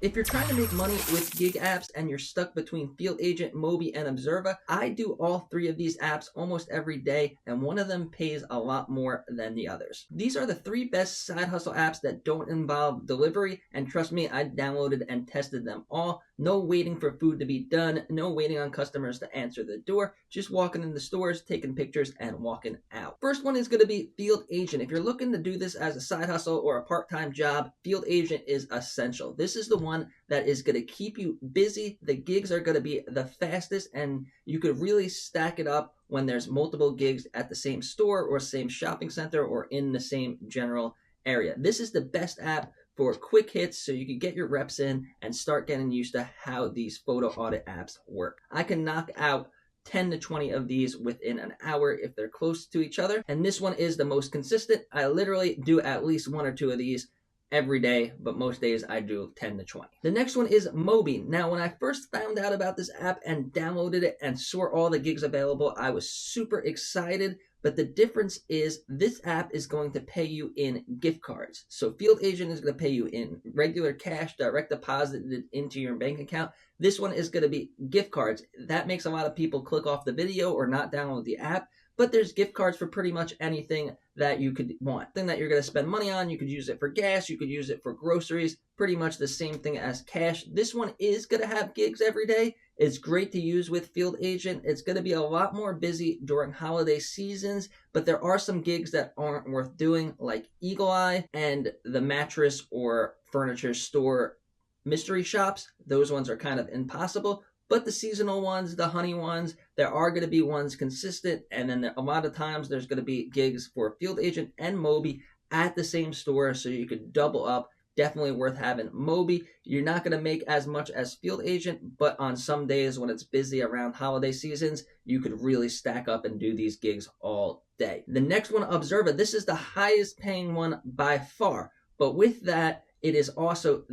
If you're trying to make money with gig apps and you're stuck between Field Agent, Mobee, and Observa, I do all three of these apps almost every day, and one of them pays a lot more than the others. These are the three best side hustle apps that don't involve delivery, and trust me, I downloaded and tested them all. No waiting for food to be done, no waiting on customers to answer the door, just walking in the stores, taking pictures, and walking out. First one is going to be Field Agent. If you're looking to do this as a side hustle or a part-time job, Field Agent is essential. This is the one that is going to keep you busy. The gigs are going to be the fastest, and you could really stack it up when there's multiple gigs at the same store or same shopping center or in the same general area. This is the best app for quick hits so you can get your reps in and start getting used to how these photo audit apps work. I can knock out 10 to 20 of these within an hour if they're close to each other, and this one is the most consistent. I literally do at least one or two of these every day, but most days I do 10 to 20. The next one is Mobee. Now, when I first found out about this app and downloaded it and saw all the gigs available, I was super excited. But the difference is this app is going to pay you in gift cards. So Field Agent is going to pay you in regular cash direct deposited into your bank account. This one is going to be gift cards. That makes a lot of people click off the video or not download the app. But there's gift cards for pretty much anything that you could want. Thing that you're going to spend money on, you could use it for gas, you could use it for groceries, pretty much the same thing as cash. This one is going to have gigs every day. It's great to use with Field Agent. It's going to be a lot more busy during holiday seasons, but there are some gigs that aren't worth doing, like Eagle Eye and the mattress or furniture store mystery shops. Those ones are kind of impossible. But the seasonal ones, the honey ones, there are going to be ones consistent. And then a lot of times there's going to be gigs for Field Agent and Mobee at the same store. So you could double up. Definitely worth having Mobee. You're not going to make as much as Field Agent, but on some days when it's busy around holiday seasons, you could really stack up and do these gigs all day. The next one, Observa. This is the highest paying one by far. But with that, it is also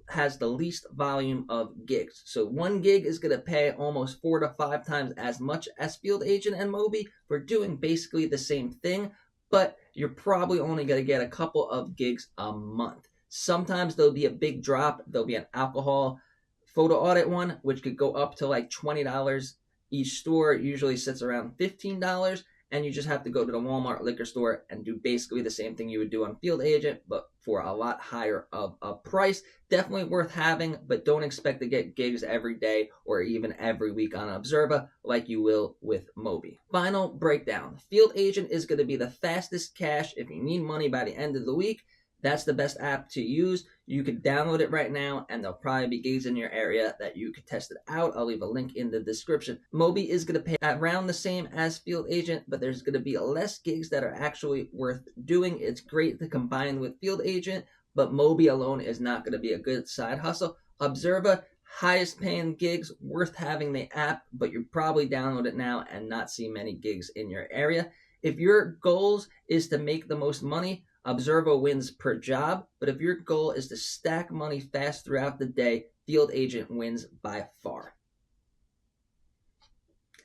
has the least volume of gigs. So one gig is going to pay almost 4 to 5 times as much as Field Agent and Mobee for doing basically the same thing, but you're probably only going to get a couple of gigs a month. Sometimes there'll be a big drop. There'll be an alcohol photo audit one, which could go up to like $20 each store. It usually sits around $15. And you just have to go to the Walmart liquor store and do basically the same thing you would do on Field Agent, but for a lot higher of a price. Definitely worth having, but don't expect to get gigs every day or even every week on Observa like you will with Mobee. Final breakdown. Field Agent is going to be the fastest cash if you need money by the end of the week. That's the best app to use. You could download it right now, and there'll probably be gigs in your area that you could test it out. I'll leave a link in the description. Mobee is going to pay around the same as Field Agent, but there's going to be less gigs that are actually worth doing. It's great to combine with Field Agent, but Mobee alone is not going to be a good side hustle. Observa, highest paying gigs, worth having the app, but you probably download it now and not see many gigs in your area. If your goals is to make the most money, Observa wins per job, but if your goal is to stack money fast throughout the day, Field Agent wins by far.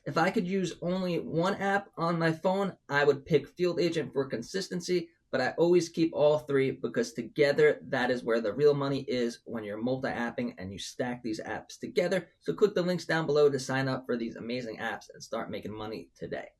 If I could use only one app on my phone, I would pick Field Agent for consistency, but I always keep all three because together that is where the real money is when you're multi-apping and you stack these apps together. So click the links down below to sign up for these amazing apps and start making money today.